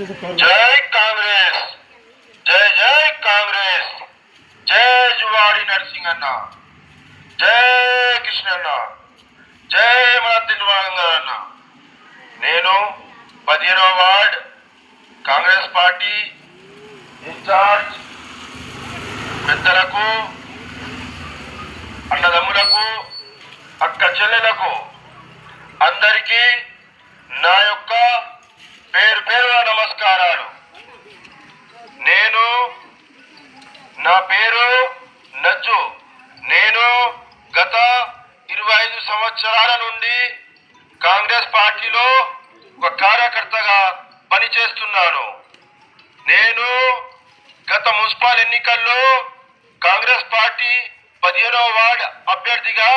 जय कांग्रेस, जय जय कांग्रेस, जय जुवाड़ी नरसिंहन्न, जय कृष्णन्न, जय మన తిరువాంగన్న. నేను 15వ వార్డ్ కాంగ్రెస్ పార్టీ ఇన్ఛార్జ్ పెద్దలకు, అన్నదమ్ములకు, అక్క చెల్లెలకు అందరికీ నా యొక్క పేరు పేరున నమస్కారాలు. నా పేరు నజ్జు. నేను గత 25 సంవత్సరాల నుండి కాంగ్రెస్ పార్టీలో ఒక కార్యకర్తగా పనిచేస్తున్నాను. నేను గత మున్సిపల్ ఎన్నికల్లో కాంగ్రెస్ పార్టీ 15వ వార్డ్ అభ్యర్థిగా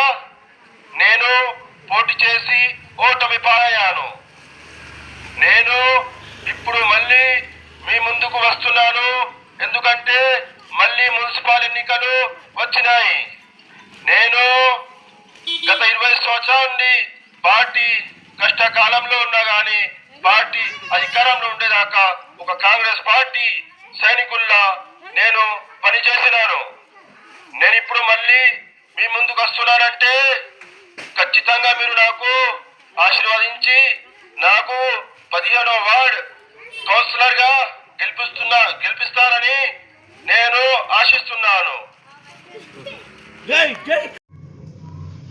నేను పోటీ చేసి ఓటమి పాలయ్యాను. నేను ఇప్పుడు మళ్ళీ మీ ముందుకు వస్తున్నాను, ఎందుకంటే మళ్ళీ మున్సిపల్ ఎన్నికలు వచ్చినాయి. నేను గత 20 సంవత్సరాల నుండి పార్టీ కష్టకాలంలో ఉన్నా కానీ పార్టీ అధికారంలో ఉండేదాకా ఒక కాంగ్రెస్ పార్టీ సైనికుల్లా నేను పనిచేసినాను. నేను ఇప్పుడు మళ్ళీ మీ ముందుకు వస్తున్నానంటే ఖచ్చితంగా మీరు నాకు ఆశీర్వదించి నాకు 15వ వార్డ్ కౌన్సిలర్ గా గెలిపిస్తారని నేను ఆశిస్తున్నాను.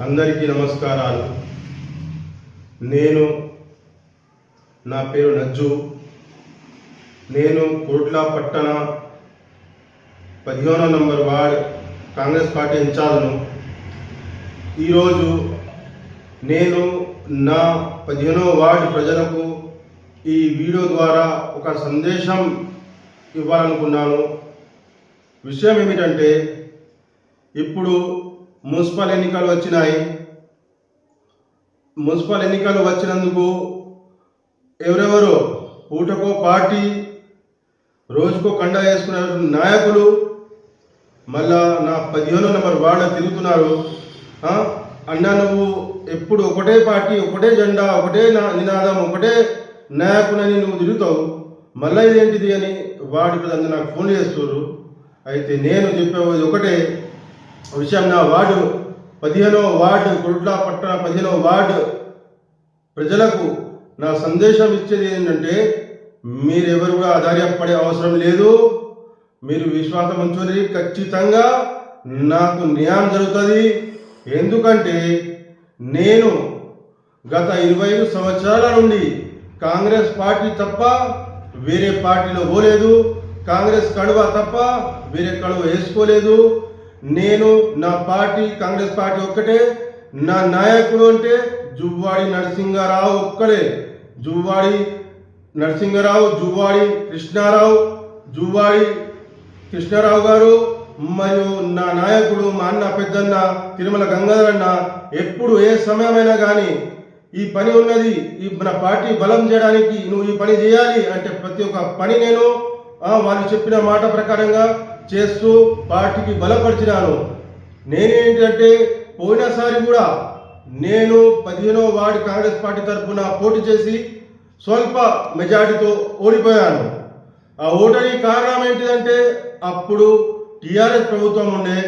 అందరికీ నమస్కారాలు. నా పేరు నజ్జు. నేను కోట్ల పట్టణ 15వ నంబర్ వార్డ్ కాంగ్రెస్ పార్టీ ఇన్ఛార్జ్ను. ఈరోజు నేను నా 15వ వార్డు ప్రజలకు ఈ వీడియో ద్వారా ఒక సందేశం ఇవ్వాలనుకున్నాను. విషయం ఏమిటంటే, ఇప్పుడు మున్సిపల్ ఎన్నికలు వచ్చినాయి. మున్సిపల్ ఎన్నికలు వచ్చినందుకు ఎవరెవరో పూటకో పార్టీ రోజుకో కండ వేసుకునే నాయకులు మళ్ళా నా 15వ నంబర్ వార్డు తిరుగుతున్నారు. అన్నా, నువ్వు ఎప్పుడు ఒకటే పార్టీ, ఒకటే జెండా, ఒకటే నినాదం, ఒకటే నాయకునని నువ్వు తిరుగుతావు, మళ్ళీ ఇదేంటిది అని వార్డు ప్రజలు నాకు ఫోన్ చేస్తున్నారు. అయితే నేను చెప్పేది ఒకటే విషయం. నా వార్డు 15వ వార్డు కొట్ల పట్టణ 15వ వార్డు ప్రజలకు నా సందేశం ఇచ్చేది ఏంటంటే, మీరెవరు కూడా ఆధారపడే అవసరం లేదు. మీరు విశ్వాసం ఉంచుకొని ఖచ్చితంగా నాకు న్యాయం జరుగుతుంది. ఎందుకంటే నేను గత 25 సంవత్సరాల నుండి కాంగ్రెస్ పార్టీ తప్ప వేరే పార్టీలో పోలేదు. కాంగ్రెస్ కడువ తప్ప వేరే కడువ వేసుకోలేదు. నేను నా పార్టీ కాంగ్రెస్ పార్టీ ఒక్కటే. నా నాయకుడు అంటే జువ్వాడి నరసింహారావు ఒక్కడే. జువ్వాడి నరసింహారావు, జువ్వాడి కృష్ణారావు గారు మరియు నా నాయకుడు మా అన్న పెద్దన్న తిరుమల గంగాధర్ అన్న ఎప్పుడు ఏ సమయమైనా కానీ ఈ పని ఉన్నది, ఈ మన పార్టీ బలం చేయడానికి నువ్వు ఈ పని చేయాలి అంటే ప్రతి ఒక్క పని నేను వాళ్ళు చెప్పిన మాట ప్రకారంగా చేస్తూ పార్టీకి బలపరిచినాను. నేనేంటంటే పోయినసారి కూడా నేను 15వ వార్డు కాంగ్రెస్ పార్టీ తరఫున పోటీ చేసి స్వల్ప మెజార్టీతో ఓడిపోయాను. ఆ ఓటమి కారణం ఏంటిదంటే, అప్పుడు టీఆర్ఎస్ ప్రభుత్వం ఉండే.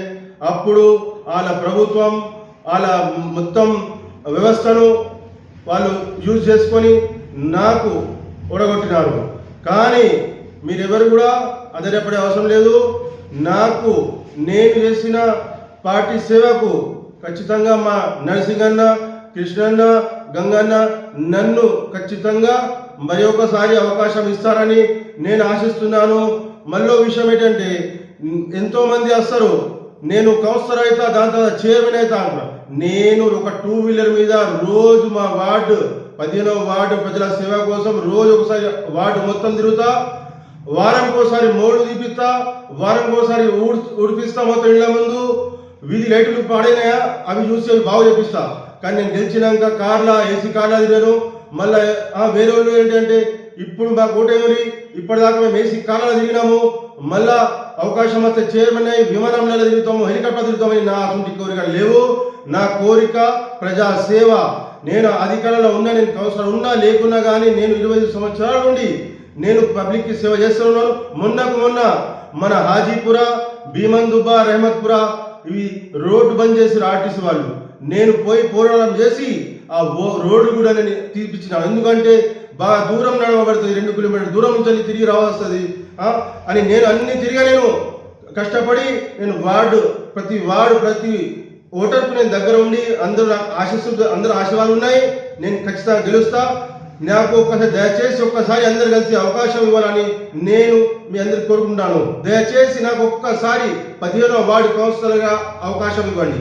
అప్పుడు వాళ్ళ ప్రభుత్వం వాళ్ళ మొత్తం వ్యవస్థను వాళ్ళు యూజ్ చేసుకొని నాకు ఓడగొట్టినారు. కానీ మీరెవరు కూడా ఆధారపడే అవసరం లేదు. నాకు నేను చేసిన పార్టీ సేవకు ఖచ్చితంగా మా నరసింహన్న, కృష్ణన్న, గంగన్న నన్ను ఖచ్చితంగా మరి ఒకసారి అవకాశం ఇస్తారని నేను ఆశిస్తున్నాను. మళ్ళీ విషయం ఏంటంటే, ఎంతోమంది వస్తారు, నేను కౌన్సిలర్ అవుతా, దాని తర్వాత చైర్మన్ అవుతా అంటున్నా. నేను ఒక 2 వీలర్ మీద రోజు మా వార్డు 15వ వార్డు ప్రజల సేవ కోసం రోజు ఒకసారి వార్డు మొత్తం తిరుగుతా. వారంకోసారి మోళ్ళు తీపిస్తా, వారంకోసారి ఉడిపిస్తా. మొత్తం ఇళ్ల ముందు వీధి లైట్లు పాడైనాయా అవి చూసి అవి బాగు చేపిస్తా. కానీ నేను గెలిచినాక కార్లా, ఏసీ కార్లా తిరిగాను. మళ్ళీ వేరే వాళ్ళు ఏంటంటే, ఇప్పుడు మాకు ఓటేమని ఇప్పటిదాకా మేము ఏసీ కార్లా తిరిగినాము, మళ్ళా అవకాశం వస్తే చైర్మన్ అయ్యి విమానంలో తిరుగుతాము, హెలికాప్టర్ తిరుగుతామని నా అటువంటి కోరిక లేవు. నా కోరిక ప్రజా సేవ. నేను అధికారంలో ఉన్నా, నేను కౌన్సిలర్ ఉన్నా లేకున్నా కానీ నేను 25 సంవత్సరాల నుండి నేను పబ్లిక్కి సేవ చేస్తున్నాను. మొన్న మన హాజీపుర, భీమందుబా, రెహమత్పుర ఇవి రోడ్డు బంద్ చేసిన ఆర్టీసీ వాళ్ళు. నేను పోయి పోరాటం చేసి ఆ రోడ్డు కూడా నేను తీర్పించిన. ఎందుకంటే బాగా దూరం నడవబడుతుంది, 2 కిలోమీటర్ల దూరం నుంచి తిరిగి రావస్తుంది అని నేను అన్ని తిరిగా నేను కష్టపడి నేను ప్రతి ఓటర్కు నేను దగ్గర ఉండి అందరూ ఆశీర్వాదాలు ఉన్నాయి. నేను ఖచ్చితంగా గెలుస్తా. నాకు ఒక్కసారి దయచేసి అందరు కలిసి అవకాశం ఇవ్వాలని నేను మీ అందరికి కోరుకుంటాను. దయచేసి నాకు ఒక్కసారి 15వ వార్డు కౌన్సిలర్గా అవకాశం ఇవ్వండి.